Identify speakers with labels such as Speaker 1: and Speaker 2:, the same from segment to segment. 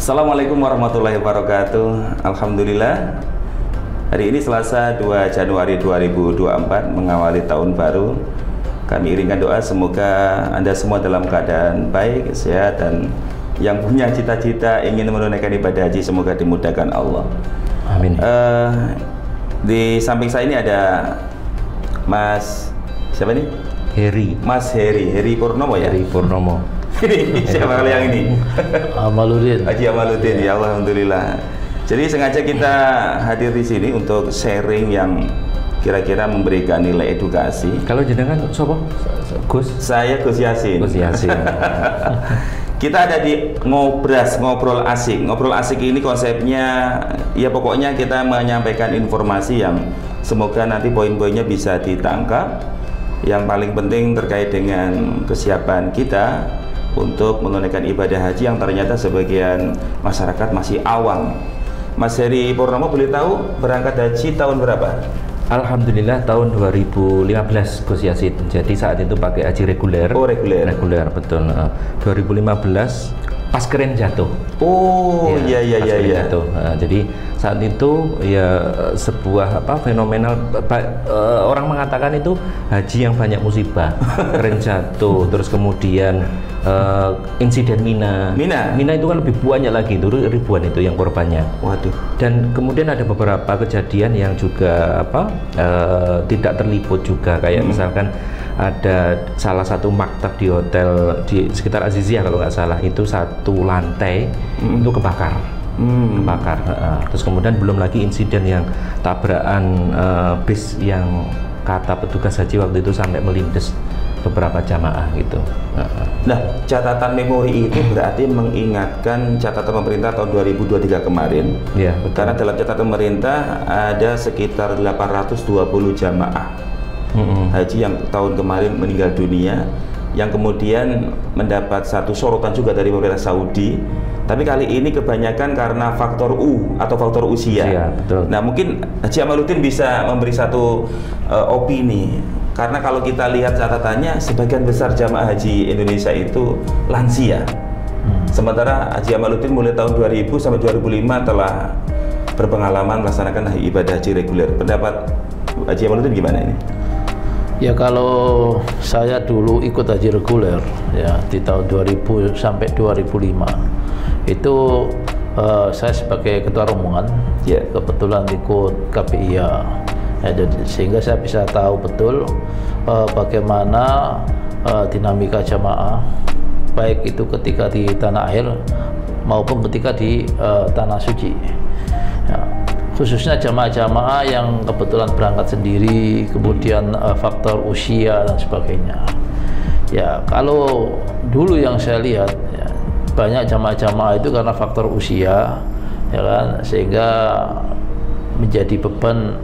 Speaker 1: Assalamualaikum warahmatullahi wabarakatuh. Alhamdulillah, hari ini Selasa 2 Januari 2024 mengawali tahun baru. Kami iringkan doa semoga Anda semua dalam keadaan baik, sehat, dan yang punya cita-cita ingin menunaikan ibadah haji semoga dimudahkan Allah.
Speaker 2: Amin.
Speaker 1: Di samping saya ini ada Mas siapa nih?
Speaker 2: Heri.
Speaker 1: Mas Heri Purnomo ya?
Speaker 2: Heri Purnomo.
Speaker 1: Ini siapa kalau yang ini?
Speaker 2: Amaluddin.
Speaker 1: Haji Amaluddin, ya Alhamdulillah. Jadi sengaja kita hadir di sini untuk sharing yang kira-kira memberikan nilai edukasi.
Speaker 2: Kalau jenengan sopo? Gus?
Speaker 1: Saya Gus Yasin.
Speaker 2: Gus Yasin.
Speaker 1: Kita ada di Ngobras, ngobrol asik. Ngobrol asik ini konsepnya, ya pokoknya kita menyampaikan informasi yang semoga nanti poin-poinnya bisa ditangkap. Yang paling penting terkait dengan kesiapan kita untuk menunaikan ibadah haji yang ternyata sebagian masyarakat masih awam. Mas Heri Purnomo boleh tahu berangkat haji tahun berapa?
Speaker 2: Alhamdulillah tahun 2015 Gus Yasin. Jadi saat itu pakai haji reguler.
Speaker 1: Oh, reguler.
Speaker 2: Reguler, betul. 2015 pas keren jatuh.
Speaker 1: Oh, iya.
Speaker 2: Jatuh. Jadi saat itu ya sebuah fenomenal, orang mengatakan itu haji yang banyak musibah. Keren jatuh, terus kemudian insiden Mina itu kan lebih banyak lagi, itu ribuan itu yang korbannya.
Speaker 1: Waduh. Dan
Speaker 2: kemudian ada beberapa kejadian yang juga tidak terliput juga, kayak misalkan ada salah satu maktab di hotel di sekitar Aziziyah kalau nggak salah, itu satu lantai itu kebakar. Terus kemudian belum lagi insiden yang tabrakan bis yang kata petugas haji waktu itu sampai melindas beberapa jamaah gitu.
Speaker 1: Nah, catatan memori itu berarti mengingatkan catatan pemerintah tahun 2023 kemarin.
Speaker 2: Ya, betul.
Speaker 1: Karena dalam catatan pemerintah ada sekitar 820 jamaah haji yang tahun kemarin meninggal dunia, yang kemudian mendapat satu sorotan juga dari pemerintah Saudi. Tapi kali ini kebanyakan karena faktor atau faktor usia.
Speaker 2: Iya, betul.
Speaker 1: Nah, mungkin Haji Amaluddin bisa memberi satu opini. Karena kalau kita lihat catatannya, sebagian besar jamaah haji Indonesia itu lansia. Sementara Haji Amaluddin mulai tahun 2000 sampai 2005 telah berpengalaman melaksanakan ibadah haji reguler. Pendapat Haji Amaluddin gimana ini?
Speaker 3: Ya, kalau saya dulu ikut haji reguler ya di tahun 2000 sampai 2005 itu saya sebagai ketua rombongan, kebetulan ikut KPIA ya, jadi sehingga saya bisa tahu betul bagaimana dinamika jamaah, baik itu ketika di tanah air maupun ketika di tanah suci ya. Khususnya jamaah-jamaah yang kebetulan berangkat sendiri, kemudian faktor usia dan sebagainya. Ya, kalau dulu yang saya lihat ya, banyak jamaah-jamaah itu karena faktor usia, ya kan, sehingga menjadi beban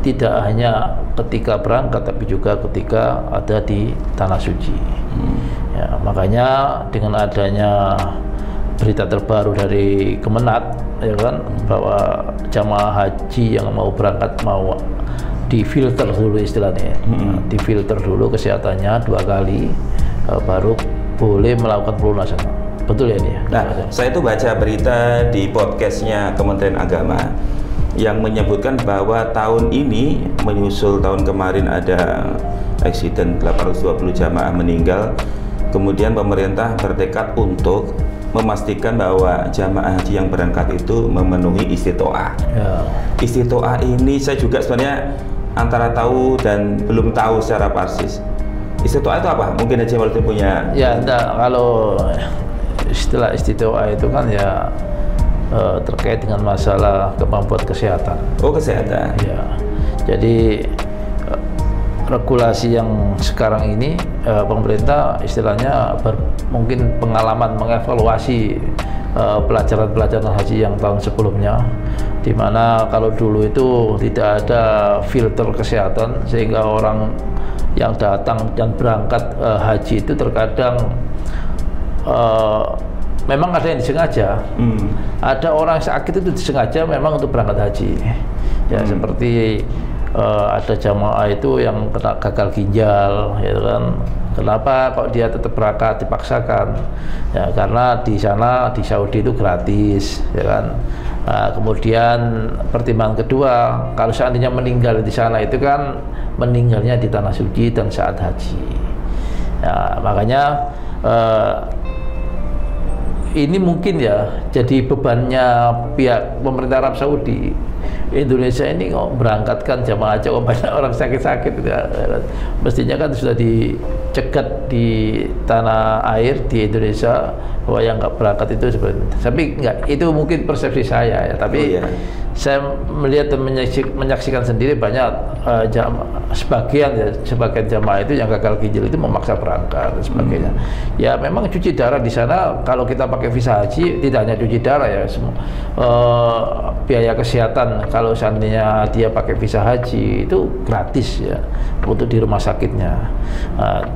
Speaker 3: tidak hanya ketika berangkat tapi juga ketika ada di tanah suci. Ya, makanya dengan adanya berita terbaru dari Kemenat, ya kan, bahwa jamaah haji yang mau berangkat mau difilter dulu istilahnya, difilter dulu kesehatannya 2 kali, baru boleh melakukan pelunasan. Betul ya dia?
Speaker 1: Nah, saya itu baca berita di podcastnya Kementerian Agama yang menyebutkan bahwa tahun ini menyusul tahun kemarin ada eksiden 820 jamaah meninggal. Kemudian pemerintah bertekad untuk memastikan bahwa jamaah haji yang berangkat itu memenuhi istitoah. Ya. Istitoah ini saya juga sebenarnya antara tahu dan belum tahu secara persis. Istitoah itu apa? Mungkin Haji Amaluddin punya.
Speaker 3: Ya, kalau istilah istitoah itu kan ya terkait dengan masalah kemampuan kesehatan.
Speaker 1: Oh, kesehatan.
Speaker 3: Ya. Jadi regulasi yang sekarang ini pemerintah istilahnya mungkin pengalaman mengevaluasi pelajaran-pelajaran haji yang tahun sebelumnya, di mana kalau dulu itu tidak ada filter kesehatan sehingga orang yang datang dan berangkat haji itu terkadang memang ada yang disengaja, ada orang sakit itu disengaja memang untuk berangkat haji ya, seperti ada jamaah itu yang kena gagal ginjal, gitu kan. Kenapa kok dia tetap berangkat dipaksakan? Ya karena di sana di Saudi itu gratis, ya kan. Nah, kemudian pertimbangan kedua, kalau seandainya meninggal di sana itu kan meninggalnya di tanah suci dan saat haji. Ya, makanya ini mungkin ya jadi bebannya pihak pemerintah Arab Saudi. Indonesia ini kok berangkatkan jamaah aja kok banyak orang sakit-sakit ya. Mestinya kan sudah dicegat di tanah air di Indonesia bahwa yang nggak berangkat itu seperti itu. Tapi enggak, itu mungkin persepsi saya ya. Tapi saya melihat dan menyaksikan sendiri banyak sebagian jamaah itu yang gagal ginjal itu memaksa berangkat dan sebagainya. Ya memang cuci darah di sana kalau kita pakai visa haji tidak hanya cuci darah ya, semua biaya kesehatan kalau seandainya dia pakai visa haji itu gratis ya untuk di rumah sakitnya.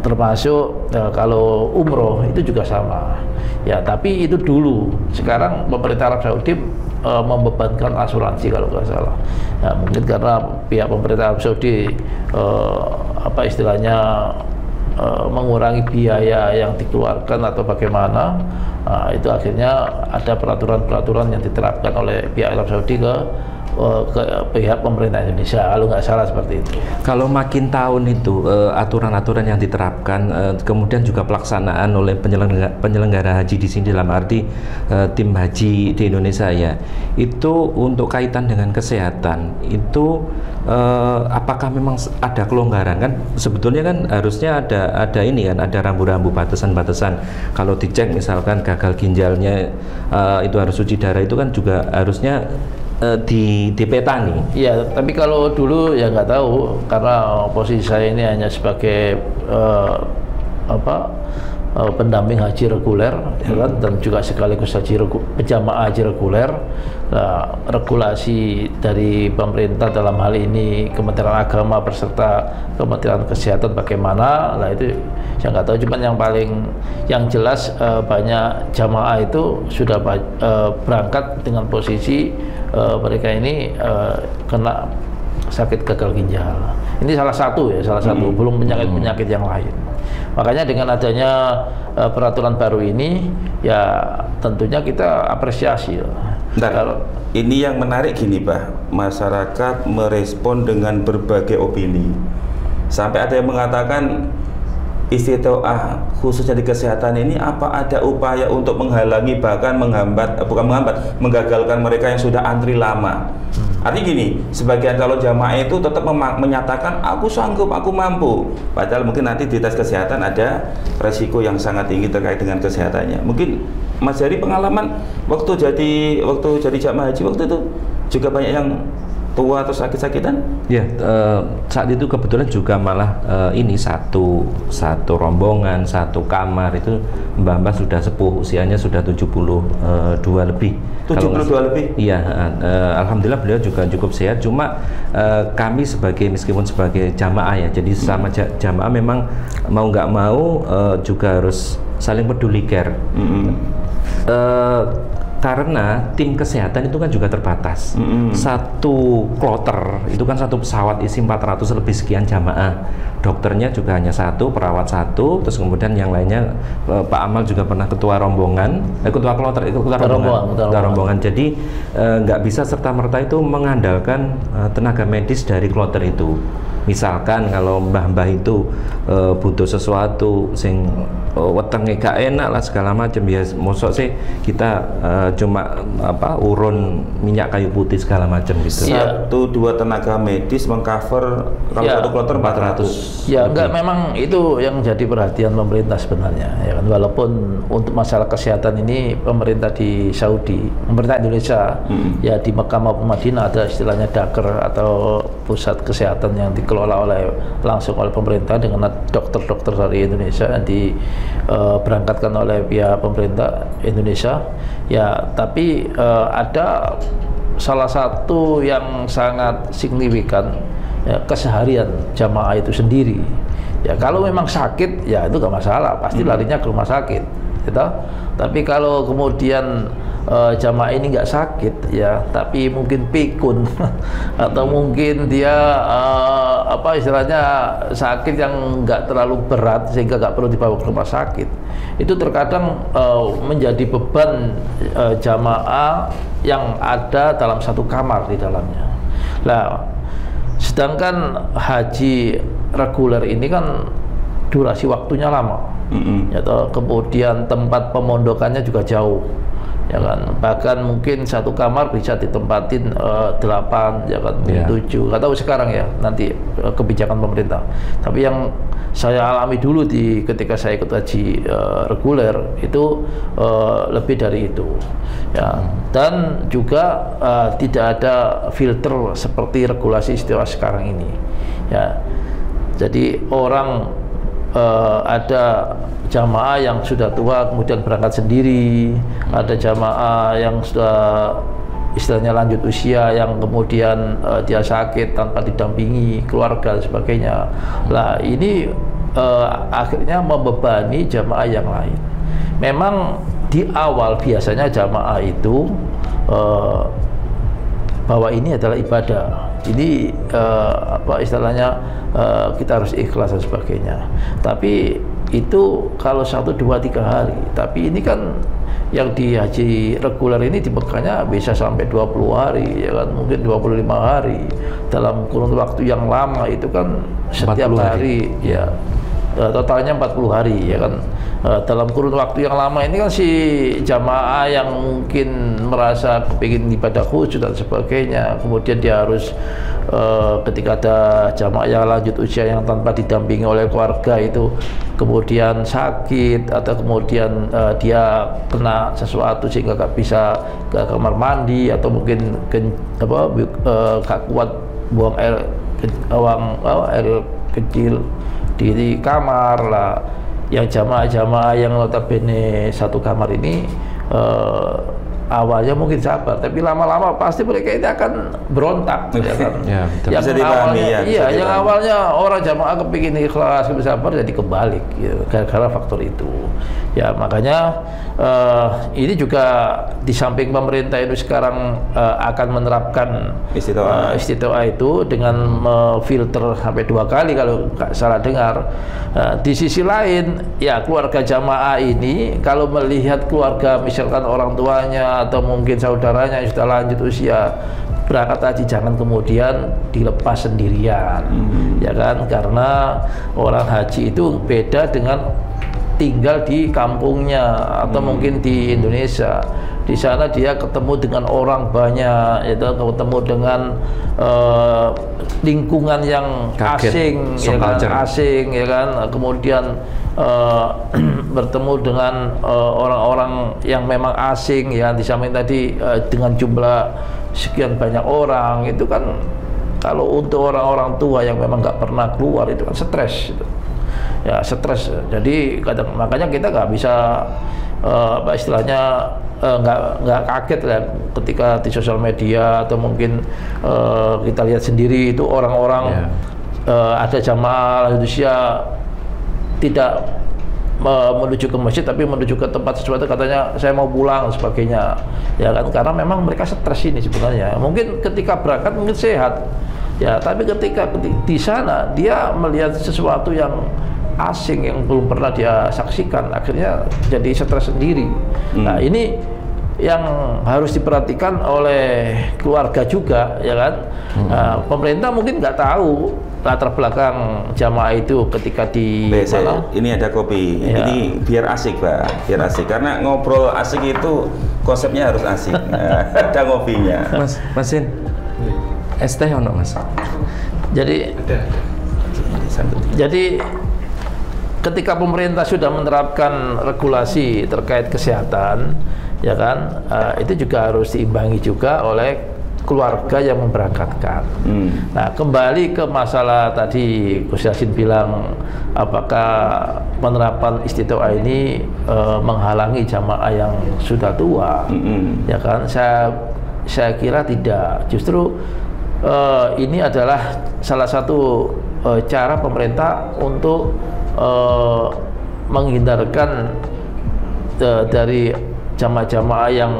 Speaker 3: Termasuk kalau umroh itu juga sama. Ya tapi itu dulu. Sekarang pemerintah Arab Saudi membebankan asuransi kalau nggak salah. Ya, mungkin karena pihak pemerintah Arab Saudi apa istilahnya mengurangi biaya yang dikeluarkan atau bagaimana, itu akhirnya ada peraturan-peraturan yang diterapkan oleh pihak Arab Saudi ke pihak pemerintah Indonesia, kalau nggak salah seperti itu.
Speaker 2: Kalau makin tahun itu aturan-aturan yang diterapkan, kemudian juga pelaksanaan oleh penyelenggara haji di sini dalam arti tim haji di Indonesia ya, itu untuk kaitan dengan kesehatan itu apakah memang ada kelonggaran? Kan sebetulnya kan harusnya ada ini kan, ada rambu-rambu batasan-batasan. Kalau dicek misalkan gagal ginjalnya itu harus cuci darah, itu kan juga harusnya dipetani.
Speaker 3: Iya, tapi kalau dulu ya nggak tahu karena posisi saya ini hanya sebagai pendamping haji reguler, ya kan, dan juga sekaligus penjamaah haji reguler. Nah, regulasi dari pemerintah dalam hal ini Kementerian Agama beserta Kementerian Kesehatan bagaimana? Nah itu saya nggak tahu. Cuman yang jelas banyak jamaah itu sudah berangkat dengan posisi mereka ini kena sakit gagal ginjal. Ini salah satu ya, belum penyakit-penyakit yang lain. Makanya dengan adanya peraturan baru ini, ya tentunya kita apresiasi.
Speaker 1: Kalau ini yang menarik gini Pak, masyarakat merespon dengan berbagai opini. Sampai ada yang mengatakan istitoah khususnya di kesehatan ini apa ada upaya untuk menghalangi bahkan menggagalkan mereka yang sudah antri lama. Artinya gini, sebagian kalau jamaah itu tetap menyatakan aku sanggup, aku mampu, padahal mungkin nanti di tes kesehatan ada resiko yang sangat tinggi terkait dengan kesehatannya. Mungkin Mas Heri pengalaman waktu jadi jamaah haji waktu itu juga banyak yang tua atau sakit-sakitan? Ya,
Speaker 2: saat itu kebetulan juga malah ini satu rombongan, satu kamar itu mbak-mbak sudah sepuh, usianya sudah 72 lebih.
Speaker 1: 72 lebih?
Speaker 2: Iya, alhamdulillah beliau juga cukup sehat. Cuma kami meskipun sebagai jamaah ya, jadi sama jamaah memang mau nggak mau juga harus saling peduli care. Karena tim kesehatan itu kan juga terbatas. Satu kloter itu kan satu pesawat isi 400 lebih sekian jamaah. Dokternya juga hanya satu, perawat satu, terus kemudian yang lainnya Pak Amal juga pernah ketua rombongan, ketua rombongan. Jadi nggak bisa serta-merta itu mengandalkan tenaga medis dari kloter itu. Misalkan kalau mbah-mbah itu butuh sesuatu sing wetenge gak enak lah segala macam, ya mosok sih kita cuma urun minyak kayu putih segala macam gitu.
Speaker 1: Satu dua tenaga medis mengcover kalau satu kloter 400.
Speaker 3: Ya enggak, memang itu yang jadi perhatian pemerintah sebenarnya ya kan, walaupun untuk masalah kesehatan ini pemerintah di Saudi, pemerintah Indonesia ya di Mekah maupun Madinah ada istilahnya Daker atau pusat kesehatan yang dikelola langsung oleh pemerintah dengan dokter-dokter dari Indonesia yang diberangkatkan oleh pihak pemerintah Indonesia ya. Tapi ada salah satu yang sangat signifikan ya, keseharian jamaah itu sendiri ya. Kalau memang sakit ya itu gak masalah, pasti larinya ke rumah sakit gitu. Tapi kalau kemudian jamaah ini nggak sakit ya, tapi mungkin pikun atau mungkin dia apa istilahnya sakit yang nggak terlalu berat sehingga nggak perlu dibawa ke rumah sakit, itu terkadang menjadi beban jamaah yang ada dalam satu kamar di dalamnya. Nah, sedangkan haji reguler ini kan durasi waktunya lama. Kemudian tempat pemondokannya juga jauh, ya kan, bahkan mungkin satu kamar bisa ditempatin 8, ya kan, 7, nggak tahu sekarang ya nanti kebijakan pemerintah. Tapi yang saya alami dulu ketika saya ikut haji reguler itu lebih dari itu, ya. Dan juga tidak ada filter seperti regulasi istiwa sekarang ini, ya. Jadi orang ada jamaah yang sudah tua kemudian berangkat sendiri, ada jamaah yang sudah istilahnya lanjut usia yang kemudian dia sakit tanpa didampingi keluarga dan sebagainya. Lah ini akhirnya membebani jamaah yang lain. Memang di awal biasanya jamaah itu bahwa ini adalah ibadah. Jadi apa istilahnya kita harus ikhlas dan sebagainya. Tapi itu kalau 1, 2, 3 hari. Tapi ini kan yang di haji reguler ini dibekanya bisa sampai 20 hari, ya kan, mungkin 25 hari dalam kurun waktu yang lama. Itu kan setiap hari ya, totalnya 40 hari, ya kan. Dalam kurun waktu yang lama ini kan si jamaah yang mungkin merasa kepingin ibadah khusyuk dan sebagainya, kemudian dia harus ketika ada jamaah yang lanjut usia yang tanpa didampingi oleh keluarga itu kemudian sakit atau kemudian dia kena sesuatu sehingga gak bisa ke kamar mandi atau mungkin gak kuat buang air kecil di kamar lah. Yang jamaah-jamaah yang notabene satu kamar ini awalnya mungkin sabar, tapi lama-lama pasti mereka ini akan berontak, ya kan? Ya, yang awalnya, yang awalnya orang jamaah kepingin ikhlas, sabar, jadi kebalik, ya, gara-gara faktor itu. Ya makanya ini juga di samping pemerintah itu sekarang akan menerapkan istitoah itu dengan filter sampai 2 kali kalau nggak salah dengar. Di sisi lain, ya keluarga jamaah ini kalau melihat keluarga misalkan orang tuanya atau mungkin saudaranya yang sudah lanjut usia berangkat haji, jangan kemudian dilepas sendirian, ya kan? Karena orang haji itu beda dengan tinggal di kampungnya atau mungkin di Indonesia. Di sana dia ketemu dengan orang banyak, itu ketemu dengan lingkungan yang asing, ya kan? Asing, ya kan? Kemudian bertemu dengan orang-orang yang memang asing, ya, di samping tadi dengan jumlah sekian banyak orang, itu kan kalau untuk orang-orang tua yang memang nggak pernah keluar itu kan stres, gitu. Ya stres. Jadi makanya kita nggak bisa apa istilahnya nggak kaget lah ketika di sosial media atau mungkin kita lihat sendiri itu orang-orang ada jamaah lanjut usia tidak menuju ke masjid tapi menuju ke tempat sesuatu, katanya saya mau pulang dan sebagainya, ya kan, karena memang mereka stres ini sebenarnya. Mungkin ketika berangkat mungkin sehat, ya, tapi ketika di sana dia melihat sesuatu yang asing yang belum pernah dia saksikan, akhirnya jadi stres sendiri. Nah ini yang harus diperhatikan oleh keluarga juga, ya kan. Nah, pemerintah mungkin nggak tahu latar belakang jamaah itu ketika di mana.
Speaker 1: Ini ada kopi, ya. Ini biar asik, Pak, biar asik, karena ngobrol asik itu konsepnya harus asik. Ada ngopinya,
Speaker 2: Mas. Masin es teh ono, Mas.
Speaker 3: Jadi ketika pemerintah sudah menerapkan regulasi terkait kesehatan, ya kan, itu juga harus diimbangi juga oleh keluarga yang memberangkatkan. Nah, kembali ke masalah tadi Gus Yassin bilang, apakah penerapan istitoah ini menghalangi jamaah yang sudah tua? Ya kan, saya kira tidak. Justru ini adalah salah satu cara pemerintah untuk menghindarkan dari jamaah-jamaah yang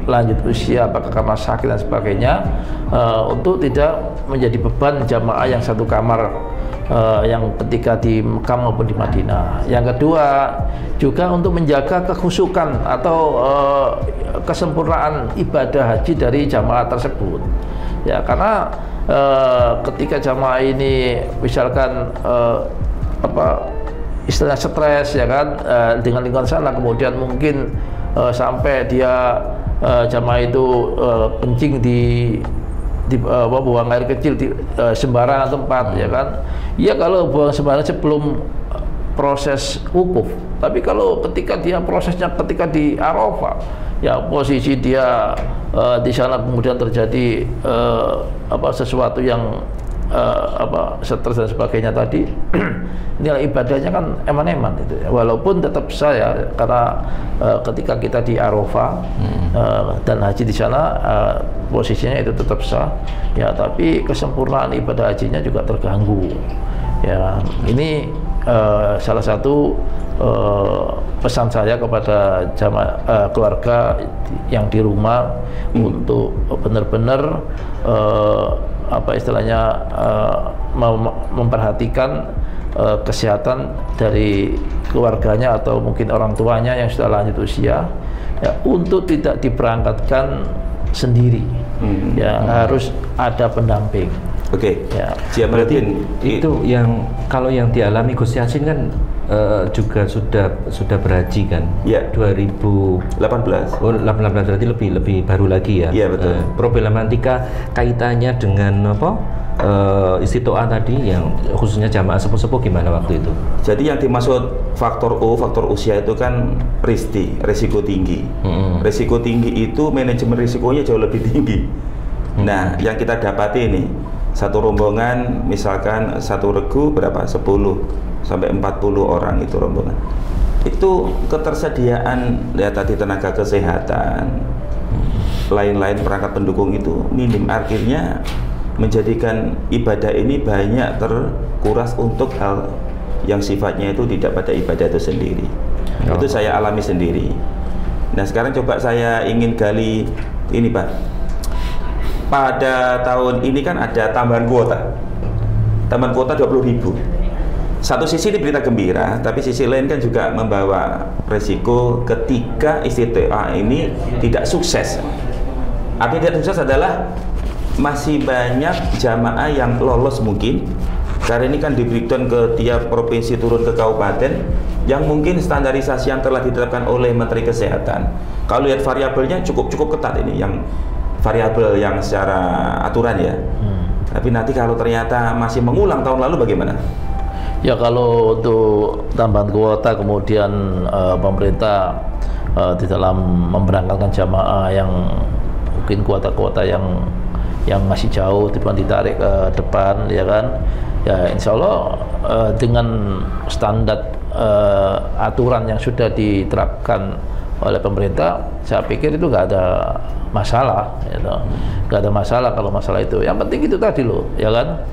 Speaker 3: lanjut usia apakah karena sakit dan sebagainya, untuk tidak menjadi beban jamaah yang satu kamar yang ketika di Mekah maupun di Madinah. Yang kedua juga untuk menjaga kekhusyukan atau kesempurnaan ibadah haji dari jamaah tersebut. Ya, karena ketika jamaah ini misalkan istilahnya stres, ya kan, dengan lingkungan sana, kemudian mungkin sampai dia jamaah itu kencing di buang air kecil di sembarangan tempat, ya kan. Ya kalau buang sembarangan sebelum proses wukuf, tapi kalau ketika dia prosesnya ketika di Arafah, ya posisi dia di sana kemudian terjadi sesuatu yang stres dan sebagainya tadi, nilai ibadahnya kan eman-eman itu ya. Walaupun tetap saya karena ketika kita di Arafah dan haji di sana posisinya itu tetap sah ya, tapi kesempurnaan ibadah hajinya juga terganggu ya. Ini salah satu pesan saya kepada keluarga yang di rumah untuk benar-benar memperhatikan kesehatan dari keluarganya atau mungkin orang tuanya yang sudah lanjut usia ya, untuk tidak diberangkatkan sendiri ya, harus ada pendamping.
Speaker 1: Oke,
Speaker 3: ya.
Speaker 2: Berarti itu yang kalau yang dialami Gus Yassin kan juga sudah berhaji kan?
Speaker 1: Ya.
Speaker 2: 2018. Oh, 18 berarti lebih baru lagi ya?
Speaker 1: Iya, betul.
Speaker 2: Problematika kaitannya dengan istitoah tadi yang khususnya jamaah sepuh-sepuh gimana waktu itu?
Speaker 1: Jadi yang dimaksud faktor usia itu kan risiko tinggi. Risiko tinggi itu manajemen risikonya jauh lebih tinggi. Nah, yang kita dapati ini satu rombongan misalkan satu regu berapa? 10 sampai 40 orang itu rombongan. Itu ketersediaan ya tadi tenaga kesehatan, lain-lain perangkat pendukung itu minim, akhirnya menjadikan ibadah ini banyak terkuras untuk hal yang sifatnya itu tidak pada ibadah itu sendiri. Itu saya alami sendiri. Nah, sekarang coba saya ingin gali ini, Pak. Pada tahun ini kan ada tambahan kuota 20.000. Satu sisi ini berita gembira, tapi sisi lain kan juga membawa resiko ketika istitoah ini tidak sukses. Artinya tidak sukses adalah masih banyak jamaah yang lolos mungkin, karena ini kan di-breakdown ke tiap provinsi turun ke kabupaten, yang mungkin standarisasi yang telah ditetapkan oleh Menteri Kesehatan. Kalau lihat variabelnya cukup ketat ini, yang variabel yang secara aturan ya. Tapi nanti kalau ternyata masih mengulang tahun lalu bagaimana?
Speaker 3: Ya, kalau untuk tambahan kuota kemudian pemerintah di dalam memberangkatkan jamaah yang mungkin kuota-kuota yang masih jauh ditarik ke depan, ya kan, ya insya Allah dengan standar aturan yang sudah diterapkan oleh pemerintah, saya pikir itu nggak ada masalah, gitu. Nggak ada masalah kalau masalah itu. Yang penting itu tadi loh, ya kan,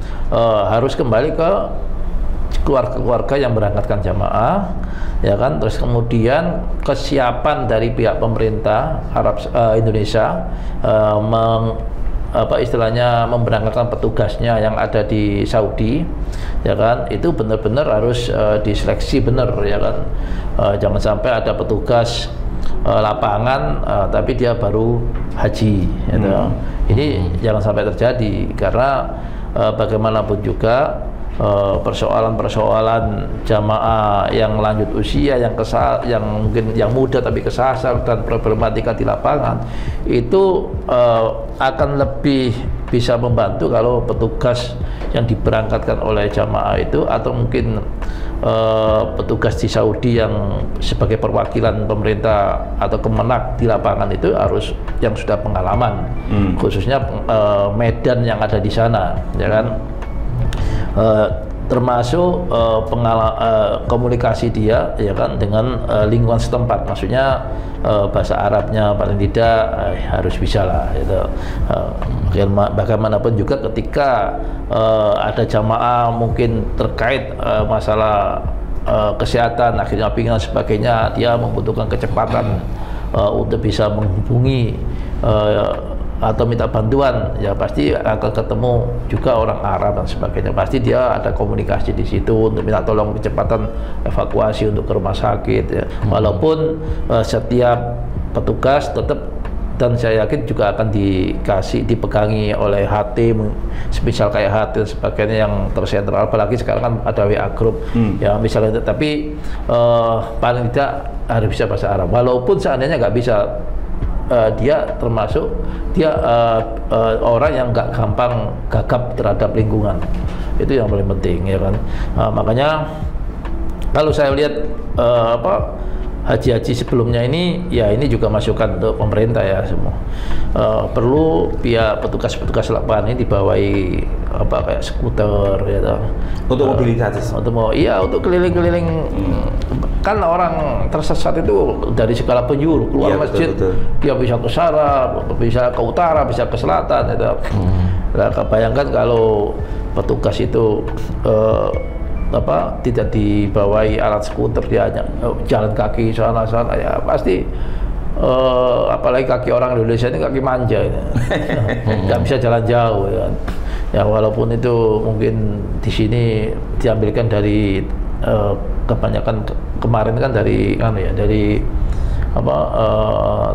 Speaker 3: harus kembali ke keluarga yang berangkatkan jamaah, ya kan, terus kemudian kesiapan dari pihak pemerintah Indonesia memberangkatkan petugasnya yang ada di Saudi, ya kan, itu benar-benar harus diseleksi benar, ya kan. Jangan sampai ada petugas lapangan tapi dia baru haji, gitu. Ini jangan sampai terjadi, karena bagaimanapun juga persoalan jamaah yang lanjut usia, yang mungkin yang muda tapi kesasar, dan problematika di lapangan itu akan lebih bisa membantu kalau petugas yang diberangkatkan oleh jamaah itu, atau mungkin petugas di Saudi yang sebagai perwakilan pemerintah atau Kemenak di lapangan itu harus yang sudah pengalaman, khususnya medan yang ada di sana, ya kan. Termasuk komunikasi dia, ya kan, dengan lingkungan setempat, maksudnya bahasa Arabnya paling tidak harus bisa lah, gitu. Bagaimanapun juga ketika ada jamaah mungkin terkait masalah kesehatan, akhirnya pingin sebagainya, dia membutuhkan kecepatan untuk bisa menghubungi atau minta bantuan, ya pasti akan ketemu juga orang Arab dan sebagainya. Pasti dia ada komunikasi di situ untuk minta tolong kecepatan evakuasi untuk ke rumah sakit, ya. Walaupun setiap petugas tetap, dan saya yakin juga akan dipegangi oleh HT, misal kayak HT dan sebagainya yang tersentral, apalagi sekarang kan ada WA group, ya misalnya. Tapi paling tidak harus bisa bahasa Arab. Walaupun seandainya nggak bisa, dia termasuk orang yang nggak gampang gagap terhadap lingkungan. Itu yang paling penting, ya kan. Makanya kalau saya lihat haji-haji sebelumnya ini, ya ini juga masukan untuk pemerintah ya semua. Perlu pihak petugas-petugas lapangan ini dibawahi kayak skuter, ya,
Speaker 1: untuk mobilitas.
Speaker 3: Untuk keliling-keliling. Kan orang tersesat itu dari segala penjuru keluar masjid, betul. Dia bisa ke sana, bisa ke utara, bisa ke selatan, gitu. Nah, bayangkan kalau petugas itu tidak dibawahi alat skuter, dia hanya jalan kaki sana ya pasti, apalagi kaki orang Indonesia ini kaki manja, nggak bisa jalan jauh, ya. Ya walaupun itu mungkin di sini diambilkan dari kebanyakan kemarin kan dari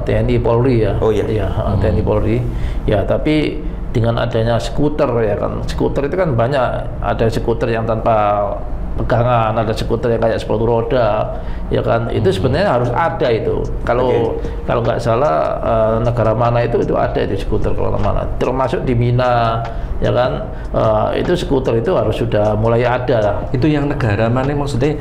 Speaker 3: TNI Polri, ya.
Speaker 1: Oh iya.
Speaker 3: Ya, TNI Polri. Ya, tapi dengan adanya skuter, ya kan, skuter itu kan banyak, ada skuter yang tanpa pegangan, ada skuter yang kayak sepatu roda, ya kan. Itu sebenarnya harus ada itu. Kalau nggak salah negara mana itu ada itu skuter kalau mana, termasuk di Mina, ya kan. Itu skuter itu harus sudah mulai ada lah.
Speaker 2: Itu yang negara mana maksudnya,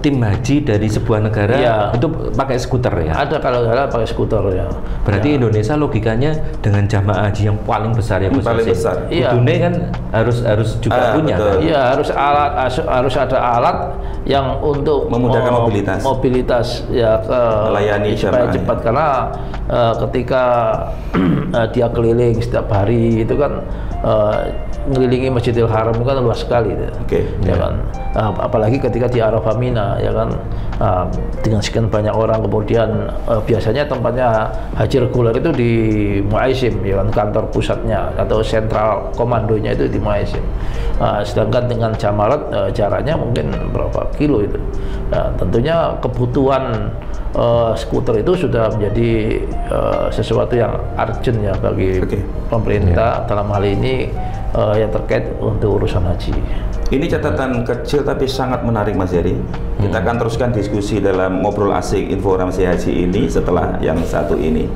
Speaker 2: tim haji dari sebuah negara, ya, itu pakai skuter, ya? Ada
Speaker 3: kalau nggak salah pakai skuter, ya.
Speaker 2: Berarti ya, Indonesia logikanya dengan jamaah haji yang paling besar, ya,
Speaker 1: paling besar.
Speaker 2: Kudune kan harus juga punya. Kan?
Speaker 3: Iya, harus ada alat yang untuk
Speaker 1: memudahkan mobilitas,
Speaker 3: ya,
Speaker 1: melayani
Speaker 3: supaya cepat, karena ketika dia keliling setiap hari itu kan ngelilingi Masjidil Haram kan luas sekali, ya kan. Apalagi ketika di Arafah Mina, ya kan, dengan sekian banyak orang, kemudian biasanya tempatnya haji reguler itu di Muaisim, ya kan, kantor pusatnya atau sentral komandonya itu di Muaisim. Sedangkan dengan Jamarat jaraknya mungkin berapa kilo itu. Tentunya kebutuhan skuter itu sudah menjadi sesuatu yang urgent, ya, bagi pemerintah, dalam hal ini yang terkait untuk urusan haji.
Speaker 1: Ini catatan kecil tapi sangat menarik, Mas Heri. Kita akan teruskan diskusi dalam ngobrol asik informasi haji ini setelah yang satu ini.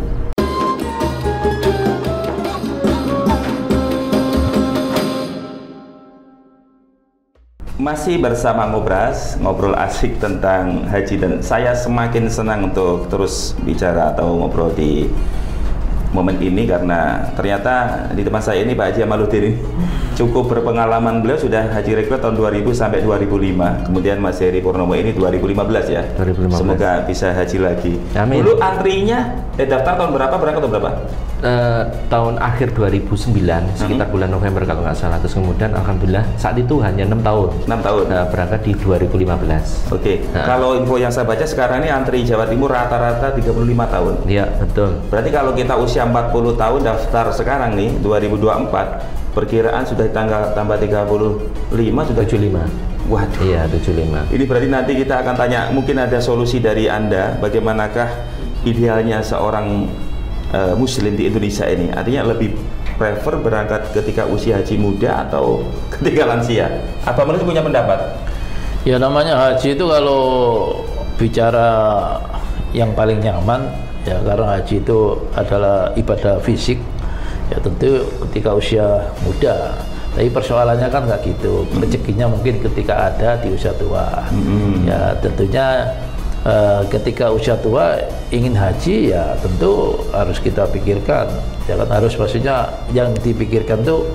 Speaker 1: Masih bersama Ngobras, ngobrol asik tentang haji, dan saya semakin senang untuk terus bicara atau ngobrol di momen ini karena ternyata di depan saya ini Pak Haji Jamaluddin cukup berpengalaman. Beliau sudah haji reguler tahun 2000 sampai 2005. Kemudian Mas Heri Purnomo ini 2015, ya. 2015. Semoga bisa haji lagi.
Speaker 2: Amin.
Speaker 1: Dulu antrinya daftar tahun berapa, berangkat tahun berapa?
Speaker 2: Tahun akhir 2009, sekitar bulan November kalau nggak salah. Terus kemudian alhamdulillah saat itu hanya 6 tahun.
Speaker 1: 6 tahun.
Speaker 2: Berangkat di 2015.
Speaker 1: Oke. Kalau info yang saya baca sekarang ini antri Jawa Timur rata-rata 35 tahun.
Speaker 2: Iya, betul.
Speaker 1: Berarti kalau kita usia 40 tahun daftar sekarang nih 2024, perkiraan sudah tambah 35 sudah
Speaker 2: 75.
Speaker 1: Waduh.
Speaker 2: Iya, 75.
Speaker 1: Ini berarti nanti kita akan tanya, mungkin ada solusi dari Anda bagaimanakah idealnya seorang Muslim di Indonesia ini, artinya lebih prefer berangkat ketika usia haji muda atau ketika lansia? Apa menurut punya pendapat?
Speaker 3: Ya, namanya haji itu kalau bicara yang paling nyaman, ya, karena haji itu adalah ibadah fisik, ya tentu ketika usia muda. Tapi persoalannya kan nggak gitu, rezekinya mungkin ketika ada di usia tua. Ya tentunya ketika usia tua ingin haji, ya tentu harus kita pikirkan, ya kan, harus maksudnya yang dipikirkan tuh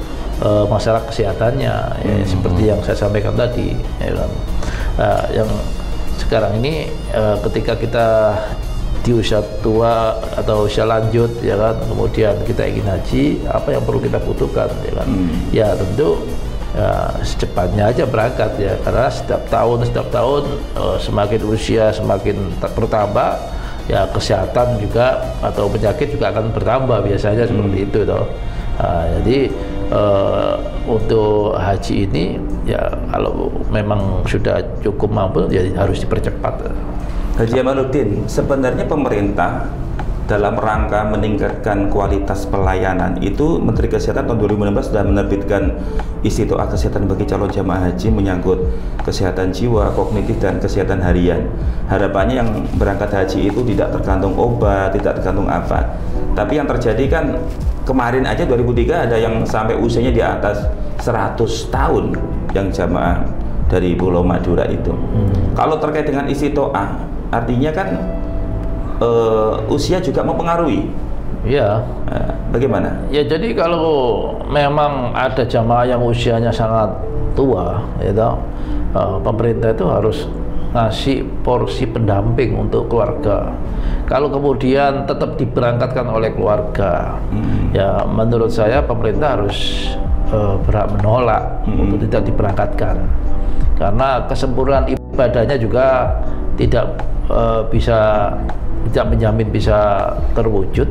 Speaker 3: masalah kesehatannya, ya, seperti yang saya sampaikan tadi, ya kan. Yang sekarang ini ketika kita di usia tua atau usia lanjut, ya kan, kemudian kita ingin haji, apa yang perlu kita butuhkan, ya kan. Ya tentu ya, secepatnya aja berangkat, ya, karena setiap tahun semakin usia semakin bertambah, ya kesehatan juga atau penyakit juga akan bertambah biasanya seperti itu toh. Jadi untuk haji ini ya kalau memang sudah cukup mampu ya harus dipercepat.
Speaker 1: Haji Jamaluddin, sebenarnya pemerintah dalam rangka meningkatkan kualitas pelayanan itu Menteri Kesehatan tahun 2016 sudah menerbitkan Istiqtoah kesehatan bagi calon jamaah haji menyangkut kesehatan jiwa, kognitif dan kesehatan harian. Harapannya yang berangkat haji itu tidak tergantung obat, tidak tergantung apa. Tapi yang terjadi kan kemarin aja 2003 ada yang sampai usianya di atas 100 tahun yang jamaah dari Pulau Madura itu. Kalau terkait dengan Istiqtoah, artinya kan usia juga mempengaruhi.
Speaker 3: Iya.
Speaker 1: Bagaimana?
Speaker 3: Ya jadi kalau memang ada jamaah yang usianya sangat tua, itu pemerintah itu harus ngasih porsi pendamping untuk keluarga. Kalau kemudian tetap diberangkatkan oleh keluarga, ya menurut saya pemerintah harus berhak menolak untuk tidak diberangkatkan, karena kesempurnaan ibadahnya juga tidak tidak menjamin bisa terwujud.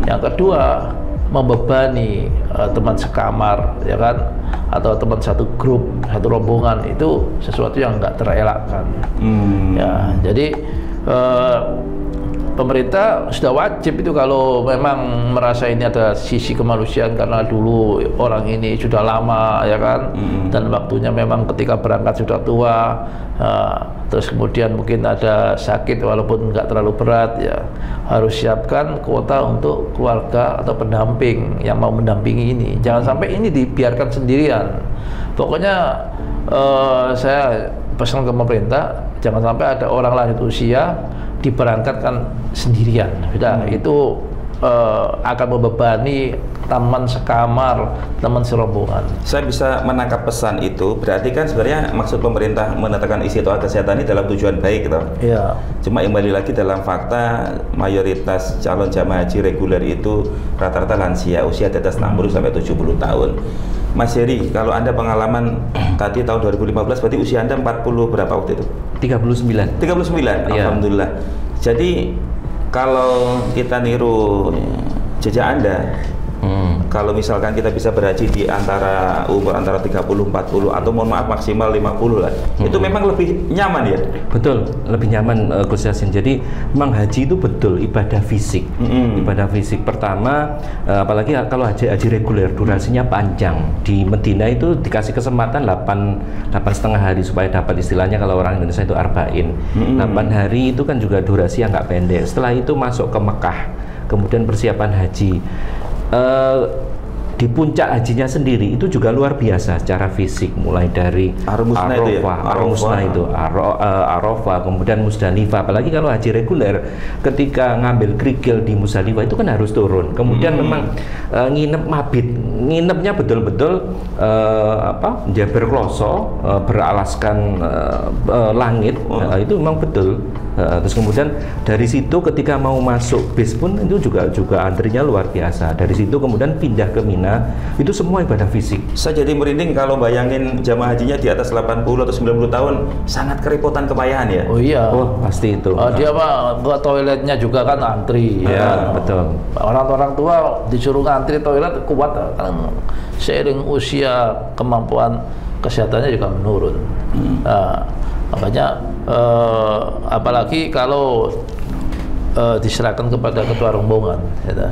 Speaker 3: Yang kedua, membebani teman sekamar, ya kan, atau teman satu grup, satu rombongan, itu sesuatu yang nggak terelakkan. Ya, jadi pemerintah sudah wajib itu kalau memang merasa ini ada sisi kemanusiaan karena dulu orang ini sudah lama, ya kan, dan waktunya memang ketika berangkat sudah tua, terus kemudian mungkin ada sakit walaupun nggak terlalu berat, ya harus siapkan kuota untuk keluarga atau pendamping yang mau mendampingi ini. Jangan sampai ini dibiarkan sendirian. Pokoknya saya pesan ke pemerintah, jangan sampai ada orang lanjut usia diberangkatkan sendirian. Itu akan membebani teman sekamar, teman serombongan.
Speaker 1: Saya bisa menangkap pesan itu, berarti kan sebenarnya maksud pemerintah menetapkan Istiqtoah kesehatan ini dalam tujuan baik gitu.
Speaker 3: Iya.
Speaker 1: Cuma kembali lagi dalam fakta mayoritas calon jamaah haji reguler itu rata-rata lansia, usia di atas 60 sampai 70 tahun. Mas Heri, kalau Anda pengalaman tadi tahun 2015 berarti usia Anda 40 berapa waktu itu?
Speaker 2: 39.
Speaker 1: 39,
Speaker 2: Iya.
Speaker 1: Alhamdulillah. Jadi kalau kita niru jejak Anda, kalau misalkan kita bisa berhaji di antara umur antara 30, 40 atau mohon maaf maksimal 50 lah, itu memang lebih nyaman ya?
Speaker 2: Betul, lebih nyaman Gus Yasin. Jadi memang haji itu betul ibadah fisik. Ibadah fisik pertama, apalagi kalau haji reguler durasinya panjang. Di Medina itu dikasih kesempatan 8,5 hari supaya dapat istilahnya kalau orang Indonesia itu arba'in. 8 hari itu kan juga durasi yang nggak pendek. Setelah itu masuk ke Mekah, kemudian persiapan haji. Di puncak hajinya sendiri itu juga luar biasa secara fisik, mulai dari Arafah, kemudian Musdalifah. Apalagi kalau haji reguler, ketika ngambil kerikil di Musdalifah itu kan harus turun. Kemudian memang nginep mabit, nginepnya betul-betul Jaber Kloso, beralaskan langit, itu memang betul. Terus kemudian dari situ ketika mau masuk bis pun itu juga antrinya luar biasa. Dari situ kemudian pindah ke Mina, itu semua ibadah fisik.
Speaker 1: Saya jadi merinding kalau bayangin jamaah hajinya di atas 80 atau 90 tahun, sangat kerepotan kepayahan ya.
Speaker 3: Oh iya.
Speaker 2: Oh pasti itu.
Speaker 3: Dia ke toiletnya juga kan antri.
Speaker 2: Ya betul.
Speaker 3: Orang-orang tua disuruh ngantri toilet kuat kan, seiring usia kemampuan kesehatannya juga menurun. Makanya apalagi kalau diserahkan kepada ketua rombongan, ya.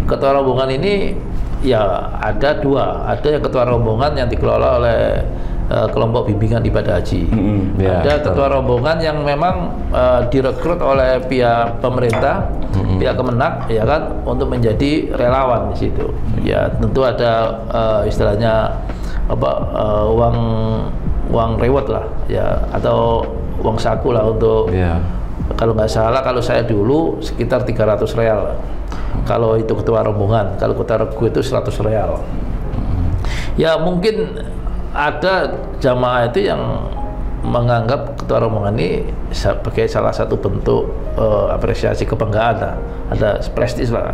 Speaker 3: Ketua rombongan ini ya ada dua, ada yang ketua rombongan yang dikelola oleh kelompok bimbingan ibadah haji. Ada ketua rombongan yang memang direkrut oleh pihak pemerintah, pihak Kemenak, ya kan, untuk menjadi relawan di situ. Ya tentu ada istilahnya uang reward lah, ya, atau uang saku lah untuk, kalau nggak salah, kalau saya dulu sekitar 300 real kalau itu ketua rombongan, kalau ketua regu itu 100 real. Ya mungkin ada jamaah itu yang menganggap ketua rombongan ini sebagai salah satu bentuk apresiasi kebanggaan lah. Ada prestis lah,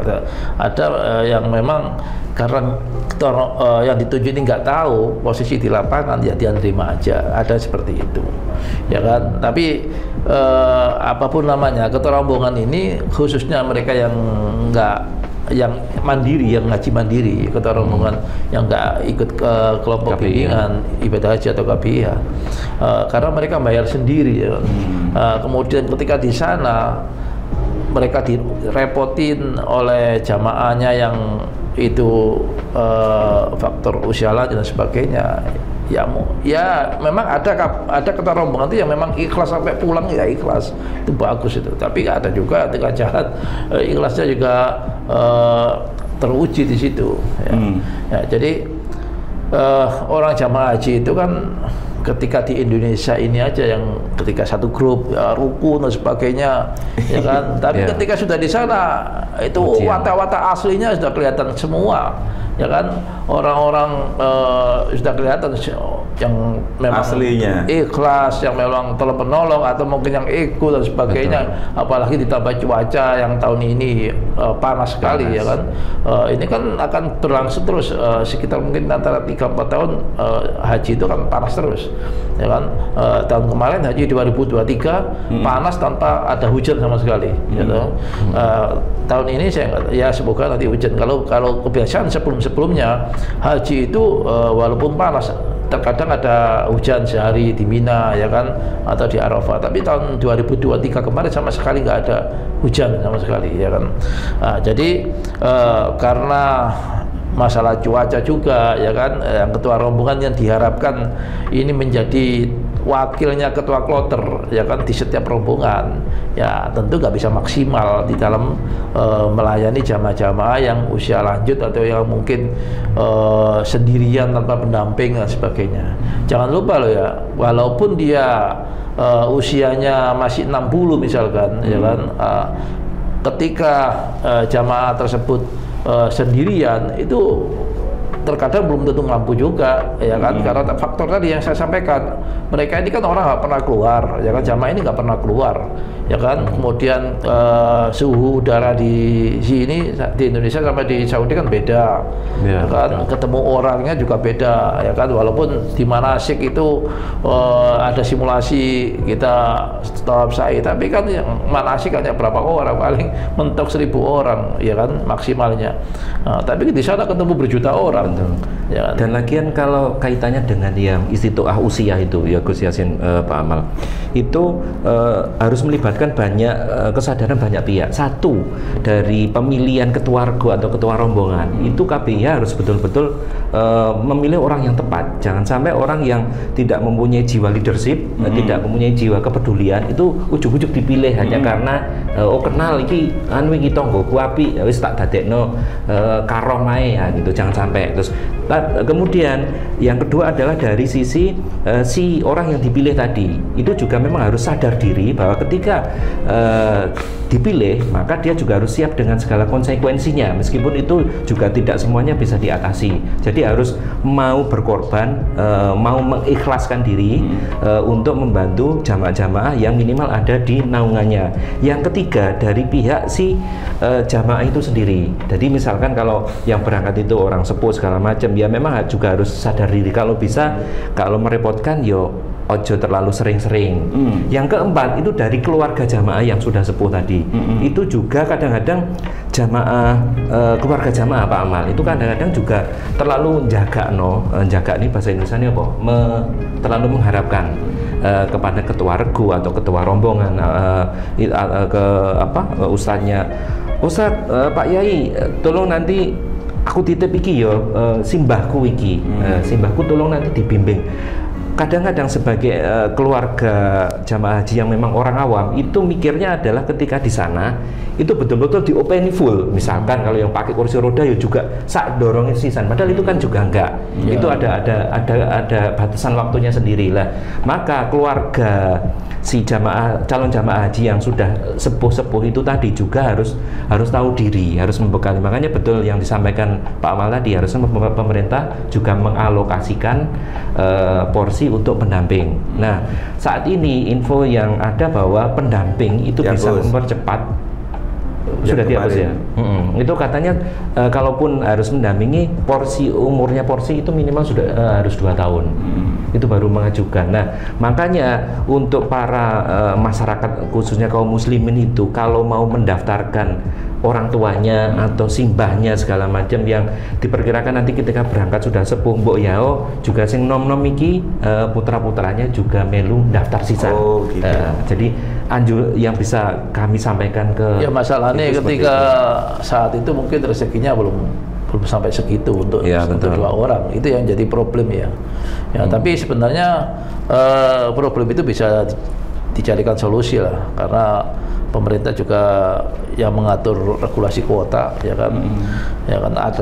Speaker 3: ada yang memang karena ketua yang dituju ini nggak tahu posisi di lapangan, ya dia terima aja, ada seperti itu, ya kan. Tapi apapun namanya, ketua rombongan ini khususnya mereka yang mandiri, yang ngaji mandiri, ketua rombongan yang nggak ikut ke kelompok bimbingan ibadah haji atau KPIH, karena mereka bayar sendiri, ya. Kemudian ketika di sana mereka direpotin oleh jamaahnya yang itu faktor usia lanjut dan sebagainya. Ya memang ada ketua rombongan itu yang memang ikhlas sampai pulang, ya ikhlas, itu bagus itu. Tapi ada juga tengah jalan ikhlasnya juga teruji di situ. Ya, jadi orang jamaah haji itu kan ketika di Indonesia ini aja yang ketika satu grup ya, rukun dan sebagainya, ya kan. Tapi ketika sudah di sana itu watak-watak aslinya sudah kelihatan semua, ya kan. Orang-orang sudah kelihatan yang memang
Speaker 1: aslinya
Speaker 3: ikhlas, yang memang tolong penolong, atau mungkin yang ego dan sebagainya. Apalagi ditambah cuaca yang tahun ini panas sekali, ya kan. Ini kan akan berlangsung terus sekitar mungkin antara 3-4 tahun haji itu kan panas terus, ya kan. Tahun kemarin haji 2023 panas tanpa ada hujan sama sekali, gitu. Tahun ini ya semoga nanti hujan. Kalau kebiasaan sebelumnya haji itu walaupun panas terkadang ada hujan sehari di Mina, ya kan, atau di Arafah. Tapi tahun 2023 kemarin sama sekali nggak ada hujan sama sekali, ya kan. Jadi karena masalah cuaca juga, ya kan, yang ketua rombongan yang diharapkan ini menjadi wakilnya ketua kloter, ya kan, di setiap rombongan, ya tentu nggak bisa maksimal di dalam melayani jamaah-jamaah yang usia lanjut atau yang mungkin sendirian tanpa pendamping dan sebagainya. Jangan lupa loh ya, walaupun dia usianya masih 60 misalkan, ya kan, ketika jamaah tersebut sendirian itu terkadang belum tentu mampu juga, ya kan, karena faktor tadi yang saya sampaikan, mereka ini kan orang nggak pernah keluar, ya kan, jamaah ini nggak pernah keluar, ya kan. Kemudian suhu udara di sini di Indonesia sama di Saudi kan beda, ya kan, ketemu orangnya juga beda, ya kan. Walaupun di manasik itu ada simulasi kita tawaf sa'i, tapi kan yang manasik hanya berapa orang, paling mentok 1000 orang, ya kan, maksimalnya. Tapi di sana ketemu berjuta orang. Ya.
Speaker 2: Dan lagian kalau kaitannya dengan yang istitoah usia itu, ya Gus Yasin, Pak Amal, itu harus melibatkan banyak kesadaran banyak pihak. Satu, dari pemilihan ketua rego atau ketua rombongan, itu KPIH harus betul-betul memilih orang yang tepat. Jangan sampai orang yang tidak mempunyai jiwa leadership, tidak mempunyai jiwa kepedulian, itu ujuk-ujuk dipilih hanya karena kenal iki anu iki tonggoku api, wis tak dadekno karom ae, ya gitu. Jangan sampai. Terus kemudian yang kedua adalah dari sisi si orang yang dipilih tadi, itu juga memang harus sadar diri bahwa ketika dipilih, maka dia juga harus siap dengan segala konsekuensinya, meskipun itu juga tidak semuanya bisa diatasi. Jadi harus mau berkorban, mau mengikhlaskan diri untuk membantu jamaah-jamaah yang minimal ada di naungannya. Yang ketiga, dari pihak si jamaah itu sendiri. Jadi misalkan kalau yang berangkat itu orang sepuh segala macam, ya memang juga harus sadar diri. Kalau bisa, kalau merepotkan, yo ojo terlalu sering-sering. Yang keempat itu dari keluarga jamaah yang sudah sepuh tadi. Itu juga kadang-kadang jamaah keluarga jamaah Pak Amal itu kadang-kadang juga terlalu jaga ini bahasa Indonesia ini apa? Terlalu mengharapkan kepada ketua regu atau ketua rombongan, ustadznya, Ustadz, Pak Yai, tolong nanti aku titip iki yo, simbahku iki, simbahku tolong nanti dibimbing. Kadang-kadang sebagai keluarga jamaah haji yang memang orang awam, itu mikirnya adalah ketika di sana itu betul-betul diopeni full. Misalkan kalau yang pakai kursi roda ya juga sak dorongin sisan, padahal itu kan juga enggak. Itu ada batasan waktunya sendiri lah. Maka keluarga si calon jamaah haji yang sudah sepuh-sepuh itu tadi juga harus tahu diri, harus membekali. Makanya betul yang disampaikan Pak Amal tadi, harusnya pemerintah juga mengalokasikan porsi porsi untuk pendamping. Nah, saat ini info yang ada bahwa pendamping itu bisa mempercepat. Sudah dihapus ya. Itu katanya kalaupun harus mendampingi umurnya porsi itu minimal sudah harus 2 tahun. Itu baru mengajukan. Nah, makanya untuk para masyarakat khususnya kaum muslimin itu kalau mau mendaftarkan orang tuanya atau simbahnya segala macam yang diperkirakan nanti ketika berangkat sudah sepuh mbok yao juga sing nom-nom iki putra-putranya juga melu daftar sisa.
Speaker 1: Gitu.
Speaker 2: Jadi yang bisa kami sampaikan ke
Speaker 3: ya masalahnya ketika saat itu mungkin rezekinya belum sampai segitu untuk 2 orang, itu yang jadi problem ya. Tapi sebenarnya problem itu bisa dicarikan solusi lah, karena pemerintah juga yang mengatur regulasi kuota, ya kan,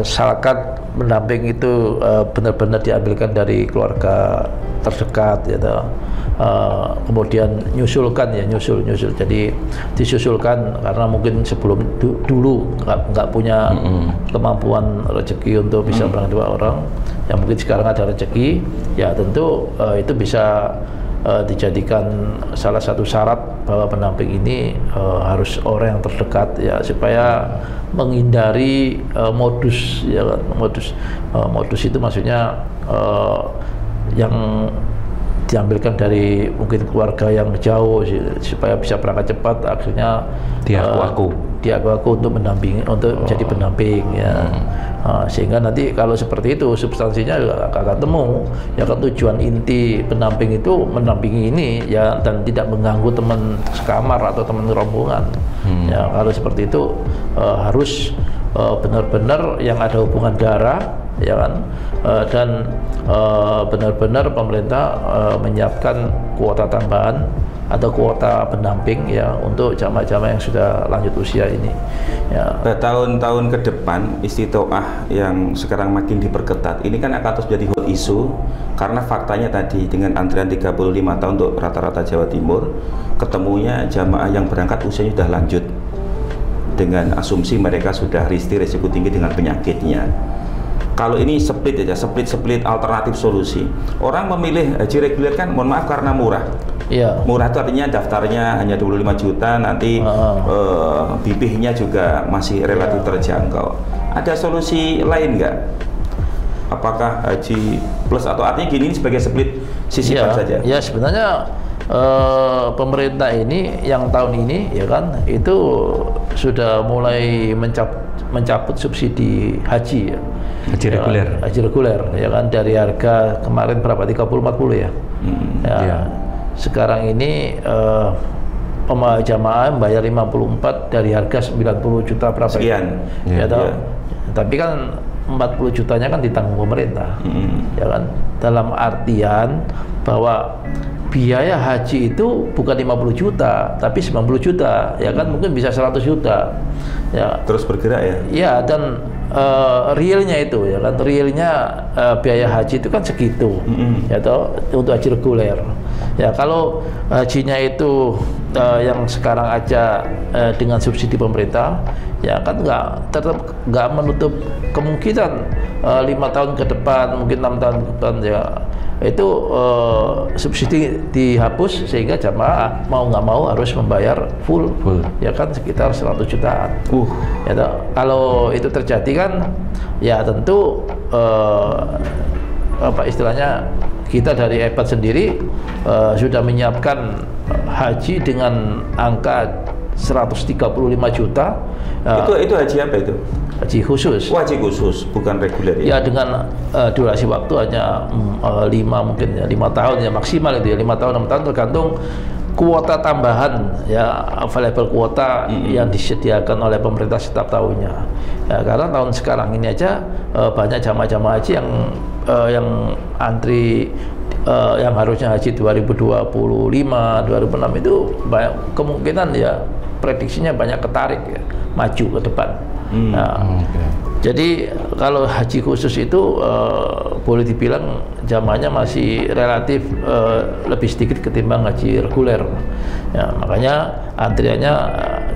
Speaker 3: asalkan pendamping itu benar-benar diambilkan dari keluarga terdekat, ya toh. Kemudian nyusul, jadi disusulkan karena mungkin sebelum dulu nggak punya kemampuan rezeki untuk bisa berangkat 2 orang, yang mungkin sekarang ada rezeki, ya tentu itu bisa dijadikan salah satu syarat bahwa pendamping ini harus orang yang terdekat, ya, supaya menghindari modus, ya kan, modus itu maksudnya yang diambilkan dari mungkin keluarga yang jauh supaya bisa berangkat cepat, akhirnya diaku-aku untuk mendampingi, untuk jadi pendamping, ya. Sehingga nanti kalau seperti itu substansinya agak ketemu, ya kan, tujuan inti pendamping itu mendampingi ini, ya, dan tidak mengganggu teman sekamar atau teman rombongan. Ya, kalau seperti itu harus benar-benar yang ada hubungan darah, ya kan, dan benar-benar pemerintah menyiapkan kuota tambahan atau kuota pendamping, ya, untuk jamaah-jamaah yang sudah lanjut usia ini, ya.
Speaker 1: Tahun-tahun ke depan istitoah yang sekarang makin diperketat ini kan akan terus jadi hot issue, karena faktanya tadi dengan antrian 35 tahun untuk rata-rata Jawa Timur, ketemunya jamaah yang berangkat usianya sudah lanjut dengan asumsi mereka sudah risiko tinggi dengan penyakitnya. Kalau ini split aja, split alternatif solusi. Orang memilih haji reguler kan, mohon maaf, karena murah.
Speaker 3: Iya.
Speaker 1: Murah itu artinya daftarnya hanya 25 juta, nanti bibihnya juga masih relatif terjangkau. Ada solusi lain nggak? Apakah haji plus atau artinya gini sebagai split sisipan saja?
Speaker 3: Ya, sebenarnya pemerintah ini yang tahun ini, ya kan, itu sudah mulai mencabut subsidi haji, ya.
Speaker 2: Haji reguler.
Speaker 3: Haji reguler, ya kan, dari harga kemarin berapa, 30-40 ya. Sekarang ini jamaah membayar 54 dari harga 90 juta berapa
Speaker 1: sekian,
Speaker 3: ya, tapi kan 40 jutanya kan ditanggung pemerintah, ya kan, dalam artian bahwa biaya haji itu bukan 50 juta tapi 90 juta, ya kan, mungkin bisa 100 juta, ya,
Speaker 1: terus bergerak, ya.
Speaker 3: Ya, dan realnya itu, ya kan, realnya biaya haji itu kan segitu, ya toh, untuk haji reguler. Ya, kalau hajinya itu yang sekarang aja dengan subsidi pemerintah, ya kan, tetap nggak menutup kemungkinan 5 tahun ke depan, mungkin 6 tahun ke depan, ya, itu subsidi dihapus, sehingga jamaah mau nggak mau harus membayar full, ya kan, sekitar 100 jutaan. Ya toh, kalau itu terjadi kan, ya tentu apa istilahnya, kita dari EPAT sendiri sudah menyiapkan haji dengan angka 135 juta.
Speaker 1: Itu haji apa itu?
Speaker 3: Haji khusus.
Speaker 1: Haji khusus, bukan reguler, ya?
Speaker 3: Ya, dengan durasi waktu hanya 5 mungkin, ya, 5 tahun ya maksimal itu, ya, 5 tahun 6 tahun tergantung kuota tambahan, ya, available kuota yang disediakan oleh pemerintah setiap tahunnya. Ya, karena tahun sekarang ini aja banyak jamaah-jamaah haji yang antri, yang harusnya haji 2025, 2026 itu banyak kemungkinan, ya, prediksinya banyak ketarik, ya, maju ke depan. Jadi kalau haji khusus itu boleh dibilang jamaahnya masih relatif lebih sedikit ketimbang haji reguler. Ya, makanya antriannya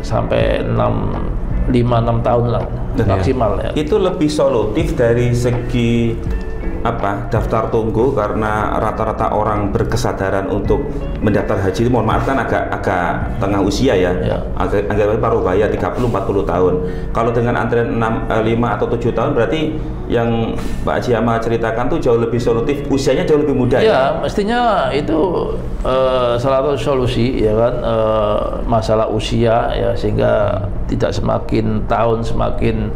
Speaker 3: sampai 5-6 tahun lah maksimal. Ya.
Speaker 1: Itu lebih solutif dari segi daftar tunggu karena rata-rata orang berkesadaran untuk mendaftar haji itu, mohon maaf kan agak tengah usia ya, agak paruh baya 30-40 tahun. Kalau dengan antrian 5 atau 7 tahun berarti yang Pak Haji Amal ceritakan tuh jauh lebih solutif, usianya jauh lebih muda
Speaker 3: ya. Mestinya itu salah satu solusi ya kan, masalah usia ya, sehingga tidak semakin tahun semakin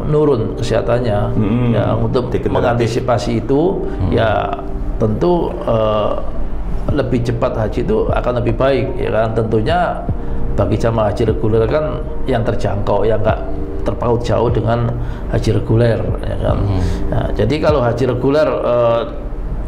Speaker 3: nurun kesehatannya. Ya, untuk mengantisipasi itu ya tentu lebih cepat haji itu akan lebih baik ya kan. Tentunya bagi jamaah haji reguler kan yang terjangkau, yang enggak terpaut jauh dengan haji reguler ya kan. Nah, jadi kalau haji reguler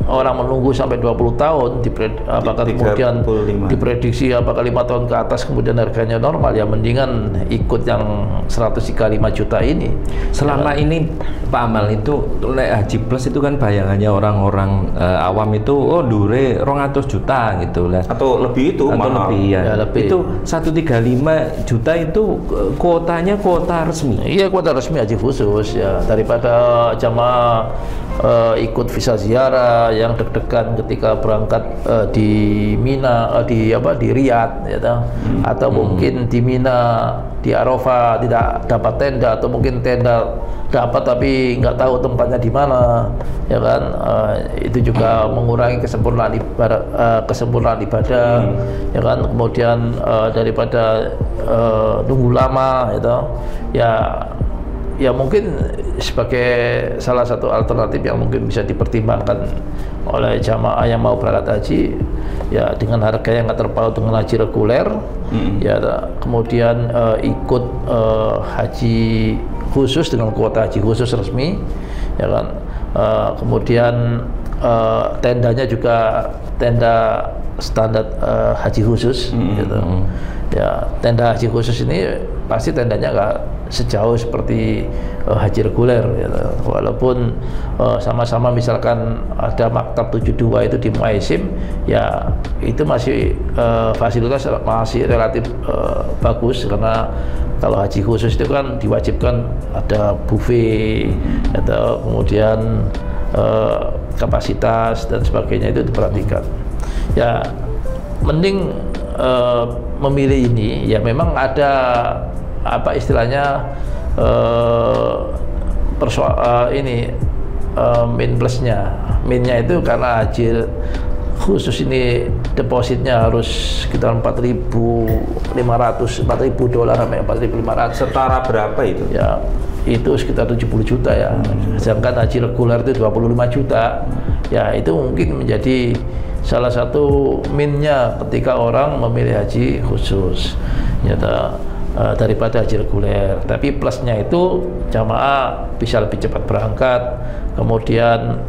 Speaker 3: orang menunggu sampai 20 tahun, apakah kemudian diprediksi apakah 5 tahun ke atas kemudian harganya normal, ya mendingan ikut yang 135 juta ini.
Speaker 2: Selama ini Pak Amal itu haji plus itu kan bayangannya orang-orang awam itu dure 200 juta gitu lah,
Speaker 1: atau lebih itu
Speaker 2: atau lebih ya, lebih. Itu 135 juta itu kuotanya kuota resmi.
Speaker 3: Iya, kuota resmi haji khusus ya, daripada jamaah ikut visa ziarah yang deg-degan ketika berangkat di Mina, di Riyadh ya, atau mungkin di Mina, di Arafah tidak dapat tenda, atau mungkin tenda dapat tapi nggak tahu tempatnya di mana ya kan. Itu juga mengurangi kesempurnaan ibadah ya kan. Kemudian daripada nunggu lama gitu ya mungkin sebagai salah satu alternatif yang mungkin bisa dipertimbangkan oleh jamaah yang mau berangkat haji ya, dengan harga yang nggak terpaut dengan haji reguler ya, kemudian ikut haji khusus dengan kuota haji khusus resmi ya kan. Kemudian tendanya juga tenda standar haji khusus gitu ya. Tenda haji khusus ini pasti tendanya nggak sejauh seperti haji reguler gitu. Walaupun sama-sama misalkan ada maktab 72 itu di Muaisim ya, itu masih fasilitas masih relatif bagus, karena kalau haji khusus itu kan diwajibkan ada buffet atau kemudian kapasitas dan sebagainya itu diperhatikan ya. Mending memilih ini ya, memang ada istilahnya min plusnya. Minnya itu karena haji khusus ini depositnya harus sekitar $4.500 sampai $4.500.
Speaker 1: Setara berapa itu?
Speaker 3: Ya, itu sekitar 70 juta ya. Sedangkan haji reguler itu 25 juta. Ya, itu mungkin menjadi salah satu minnya ketika orang memilih haji khusus ya, daripada haji reguler. Tapi plusnya itu jamaah bisa lebih cepat berangkat, kemudian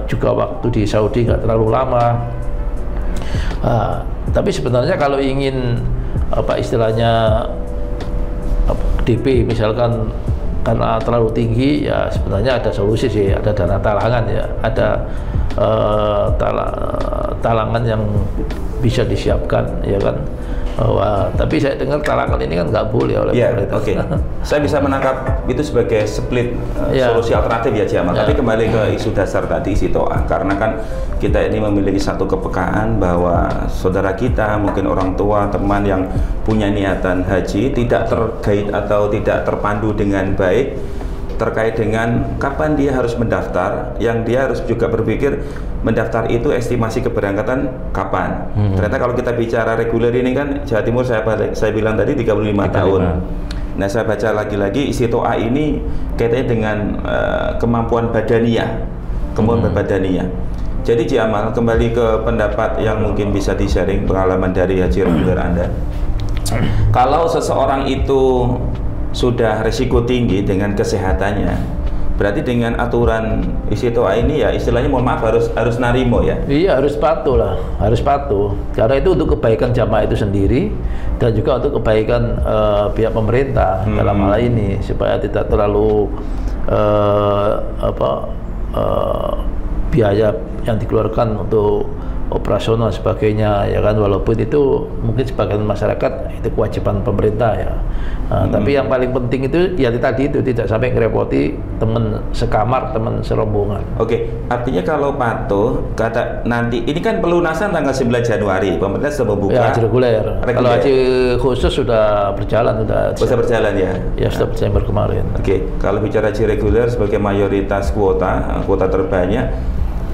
Speaker 3: juga waktu di Saudi nggak terlalu lama. Tapi sebenarnya kalau ingin istilahnya DP misalkan karena terlalu tinggi ya, sebenarnya ada solusi sih, ada dana talangan ya, ada talangan yang bisa disiapkan ya kan. Tapi saya dengar talangan ini kan nggak boleh oleh pemerintah.
Speaker 1: Oke. Saya bisa menangkap itu sebagai split solusi alternatif ya Jamal. Tapi kembali ke isu dasar tadi, isi toa, karena kan kita ini memiliki satu kepekaan bahwa saudara kita, mungkin orang tua, teman yang punya niatan haji tidak terkait atau tidak terpandu dengan baik terkait dengan kapan dia harus mendaftar, yang dia harus juga berpikir mendaftar itu estimasi keberangkatan kapan. Ternyata kalau kita bicara reguler ini kan Jawa Timur, saya bilang tadi 35 tahun. Nah, saya baca lagi-lagi isi toa ini kaitannya dengan kemampuan badaniyah, badaniyah. Jadi Jamal, kembali ke pendapat yang mungkin bisa di-sharing pengalaman dari haji reguler Anda. Kalau seseorang itu sudah resiko tinggi dengan kesehatannya, berarti dengan aturan isi toa ini ya istilahnya, mohon maaf, harus narimo ya.
Speaker 3: Iya, harus patuh lah, harus patuh. Karena itu untuk kebaikan jamaah itu sendiri dan juga untuk kebaikan pihak pemerintah dalam hal ini, supaya tidak terlalu biaya yang dikeluarkan untuk operasional sebagainya ya kan, walaupun itu mungkin sebagian masyarakat itu kewajiban pemerintah ya. Tapi yang paling penting itu ya tadi itu tidak sampai ngerepoti teman sekamar, teman serombongan.
Speaker 1: Oke, artinya kalau patuh kata nanti ini kan pelunasan tanggal 9 Januari pemerintah sudah membuka
Speaker 3: ya, haji reguler. Kalau haji khusus sudah berjalan,
Speaker 1: sudah berjalan ya.
Speaker 3: Ya sudah Desember kemarin.
Speaker 1: Oke, kalau bicara haji reguler sebagai mayoritas kuota terbanyak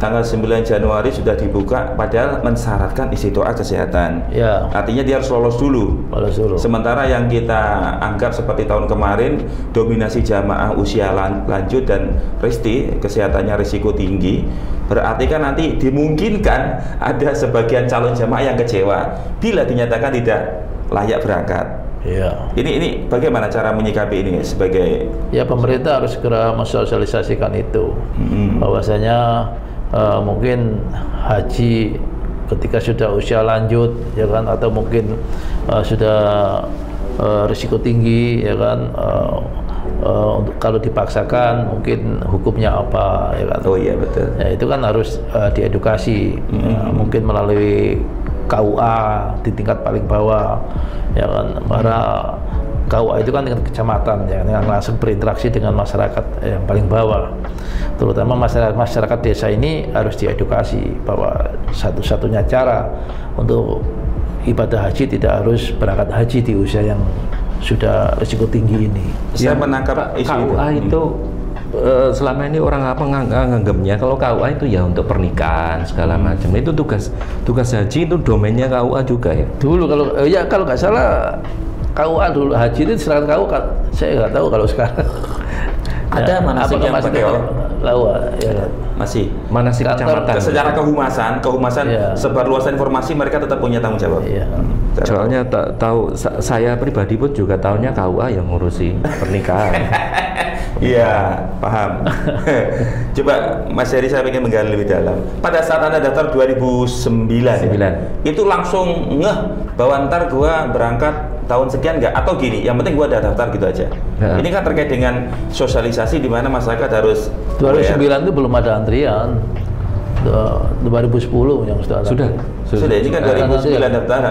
Speaker 1: tanggal 9 Januari sudah dibuka, padahal mensyaratkan istiqtoah kesehatan.
Speaker 3: Ya.
Speaker 1: Artinya dia harus lolos dulu. Sementara yang kita anggap seperti tahun kemarin, dominasi jamaah usia lanjut dan risti, kesehatannya risiko tinggi, berarti kan nanti dimungkinkan ada sebagian calon jamaah yang kecewa bila dinyatakan tidak layak berangkat.
Speaker 3: Ya.
Speaker 1: Ini bagaimana cara menyikapi ini sebagai?
Speaker 3: Ya, pemerintah harus segera mensosialisasikan itu, bahwasanya mungkin haji ketika sudah usia lanjut ya kan, atau mungkin sudah risiko tinggi ya kan, untuk kalau dipaksakan mungkin hukumnya apa ya kan.
Speaker 1: Oh iya betul.
Speaker 3: Ya, itu kan harus diedukasi ya, mungkin melalui KUA di tingkat paling bawah ya kan, para KUA itu kan dengan kecamatan ya, yang langsung berinteraksi dengan masyarakat yang paling bawah. Terutama masyarakat desa ini harus diedukasi bahwa satu-satunya cara untuk ibadah haji tidak harus berangkat haji di usia yang sudah risiko tinggi ini.
Speaker 1: Saya menangkap
Speaker 2: KUA itu selama ini orang apa nganggapnya kalau KUA itu ya untuk pernikahan segala macam. Itu tugas haji itu domainnya KUA juga ya.
Speaker 3: Dulu kalau nggak salah KUA dulu, haji itu serahkan KUA, saya nggak tahu kalau sekarang.
Speaker 1: Ada manasik yang pakai
Speaker 3: KUA ya.
Speaker 1: Masih
Speaker 2: manasik kecamatan.
Speaker 1: Secara kehumasan ya. Sebarluasan informasi mereka tetap punya tanggung jawab.
Speaker 3: Iya.
Speaker 2: Soalnya tahu saya pribadi pun juga tahunya KUA yang ngurusi pernikahan.
Speaker 1: Iya, paham. Coba Mas Heri, saya ingin menggali lebih dalam. Pada saat Anda daftar 2009 ya, itu langsung ngeh bahwa ntar gua berangkat tahun sekian nggak? Atau gini, yang penting gua ada daftar gitu aja. Ya. Ini kan terkait dengan sosialisasi di mana masyarakat harus
Speaker 3: 2009 itu belum ada antrian. 2010 yang sudah.
Speaker 1: Ini kan 2009 daftar.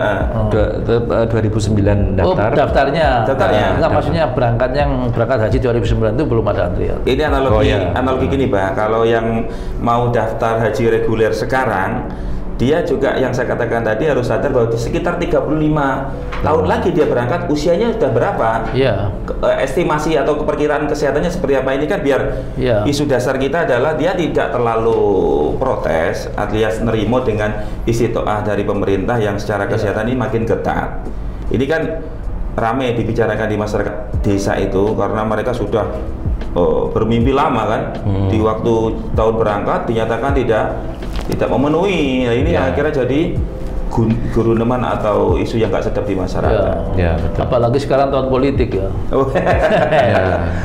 Speaker 2: 2009 daftar.
Speaker 3: Oh, daftarnya. Enggak, maksudnya berangkat haji 2009 itu belum ada antrian.
Speaker 1: Ini analogi gini, Pak. Kalau yang mau daftar haji reguler sekarang, dia juga yang saya katakan tadi harus sadar bahwa sekitar 35 tahun lagi dia berangkat, usianya sudah berapa?
Speaker 3: Iya.
Speaker 1: Estimasi atau keperkiraan kesehatannya seperti apa, ini kan biar isu dasar kita adalah dia tidak terlalu protes alias nerimo dengan istiqtoah dari pemerintah yang secara kesehatan ini makin ketat. Ini kan ramai dibicarakan di masyarakat desa itu karena mereka sudah bermimpi lama kan, di waktu tahun berangkat dinyatakan tidak memenuhi. Nah, ini akhirnya jadi guru neman atau isu yang nggak sedap di masyarakat.
Speaker 3: Ya, betul. Apalagi sekarang tahun politik ya.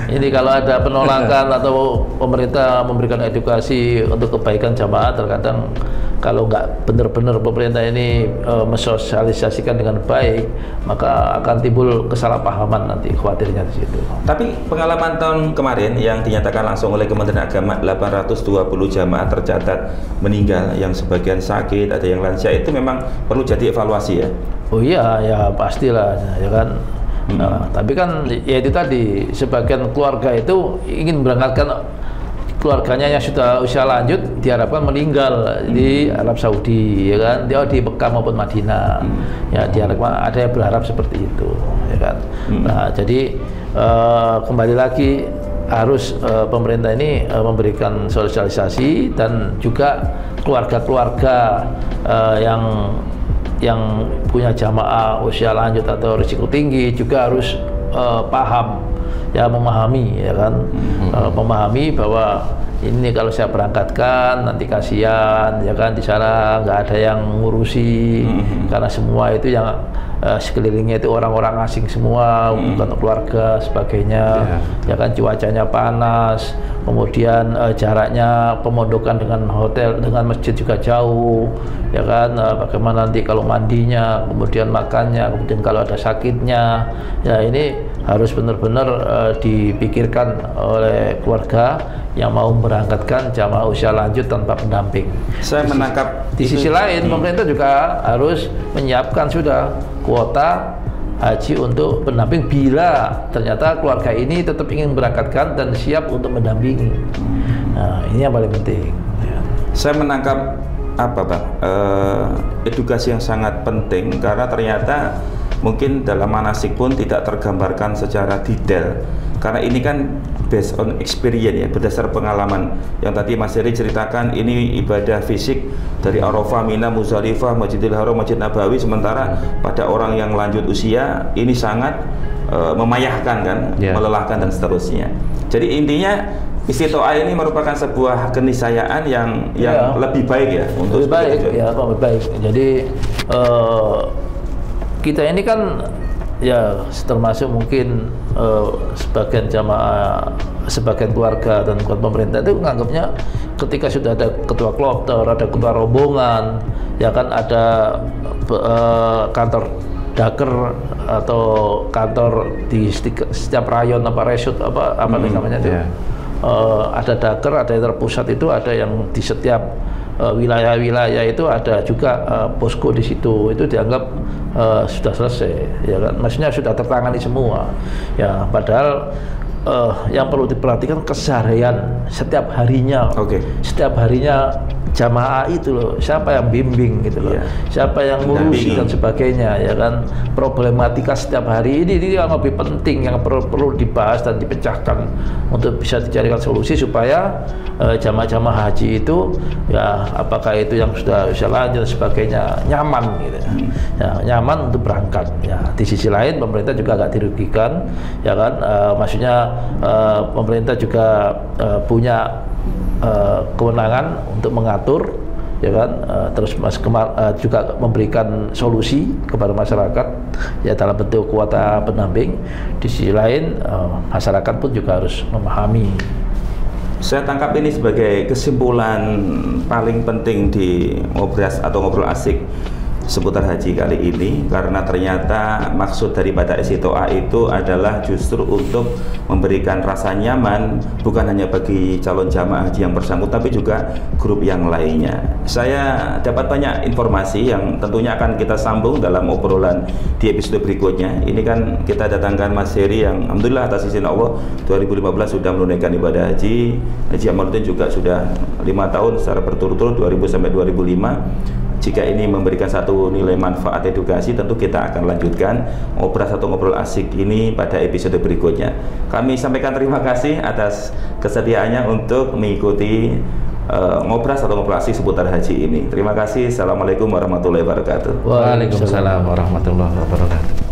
Speaker 3: Ini kalau ada penolakan atau pemerintah memberikan edukasi untuk kebaikan jamaah, terkadang kalau nggak benar-benar pemerintah ini mensosialisasikan dengan baik, maka akan timbul kesalahpahaman nanti, khawatirnya di situ.
Speaker 1: Tapi pengalaman tahun kemarin yang dinyatakan langsung oleh Kementerian Agama, 820 jamaah tercatat meninggal, yang sebagian sakit, ada yang lansia, itu memang perlu jadi evaluasi ya?
Speaker 3: Oh iya, ya pastilah ya kan. Nah, tapi kan ya itu tadi, sebagian keluarga itu ingin berangkatkan keluarganya yang sudah usia lanjut, diharapkan meninggal di Arab Saudi ya kan, dia di Mekah maupun Madinah. Ya diharapkan, ada yang berharap seperti itu ya kan. Nah, jadi kembali lagi harus pemerintah ini memberikan sosialisasi, dan juga keluarga-keluarga yang punya jamaah usia lanjut atau risiko tinggi juga harus paham ya, memahami ya kan, memahami bahwa ini kalau saya berangkatkan nanti kasihan ya kan, di sana nggak ada yang ngurusi karena semua itu yang sekelilingnya itu orang-orang asing semua, bukan keluarga sebagainya, ya kan, cuacanya panas, kemudian jaraknya pemondokan dengan hotel dengan masjid juga jauh, ya kan, bagaimana nanti kalau mandinya, kemudian makannya, kemudian kalau ada sakitnya, ya ini harus benar-benar dipikirkan oleh keluarga yang mau memberangkatkan jamaah usia lanjut tanpa pendamping.
Speaker 1: Saya menangkap
Speaker 3: di sisi lain pemerintah juga harus menyiapkan sudah kuota haji untuk pendamping bila ternyata keluarga ini tetap ingin memberangkatkan dan siap untuk mendampingi. Nah, ini yang paling penting.
Speaker 1: Saya menangkap apa, Bang? Edukasi yang sangat penting karena ternyata mungkin dalam manasik pun tidak tergambarkan secara detail karena ini kan based on experience ya, berdasar pengalaman yang tadi Mas Heri ceritakan. Ini ibadah fisik dari Arafah, Mina, Muzdalifah, Masjidil Haram, Masjid Nabawi, sementara pada orang yang lanjut usia ini sangat memayahkan kan, melelahkan dan seterusnya. Jadi intinya Istiqtoah ini merupakan sebuah keniscayaan yang lebih baik ya untuk
Speaker 3: lebih baik ya, lebih baik. Jadi kita ini kan ya termasuk mungkin sebagian jamaah, sebagian keluarga dan pemerintah itu menganggapnya ketika sudah ada ketua kloter, ada ketua rombongan, ya kan, ada kantor daker atau kantor di setiap rayon apa resut apa namanya itu, ada daker, ada yang terpusat itu, ada yang di setiap wilayah-wilayah itu ada juga posko di situ, itu dianggap sudah selesai, ya kan, maksudnya sudah tertangani semua, ya, padahal yang perlu diperhatikan keseharian setiap harinya, setiap harinya jamaah itu loh, siapa yang bimbing gitu loh, siapa yang ngurusi dan sebagainya, ya kan, problematika setiap hari ini yang lebih penting, yang perlu dibahas dan dipecahkan untuk bisa dicarikan solusi supaya jamaah-jamaah haji itu ya, apakah itu yang sudah lanjut dan sebagainya nyaman gitu, ya, nyaman untuk berangkat. Ya, di sisi lain pemerintah juga agak dirugikan, ya kan, maksudnya pemerintah juga punya kewenangan untuk mengatur, ya kan, terus juga memberikan solusi kepada masyarakat ya dalam bentuk kuota pendamping. Di sisi lain masyarakat pun juga harus memahami.
Speaker 1: Saya tangkap ini sebagai kesimpulan paling penting di Ngobras atau Ngobrol Asik seputar haji kali ini, karena ternyata maksud daripada Istiqtoah itu adalah justru untuk memberikan rasa nyaman bukan hanya bagi calon jamaah haji yang bersangkutan tapi juga grup yang lainnya. Saya dapat banyak informasi yang tentunya akan kita sambung dalam obrolan di episode berikutnya. Ini kan kita datangkan Mas Heri yang alhamdulillah atas izin Allah 2015 sudah menunaikan ibadah haji. Haji Amaluddin juga sudah 5 tahun secara berturut-turut, 2000 sampai 2005. Jika ini memberikan satu nilai manfaat edukasi, tentu kita akan lanjutkan Ngobras atau Ngobrol Asik ini pada episode berikutnya. Kami sampaikan terima kasih atas kesediaannya untuk mengikuti Ngobras atau Ngobrol Asik seputar haji ini. Terima kasih. Assalamualaikum warahmatullahi wabarakatuh.
Speaker 2: Waalaikumsalam warahmatullahi wabarakatuh.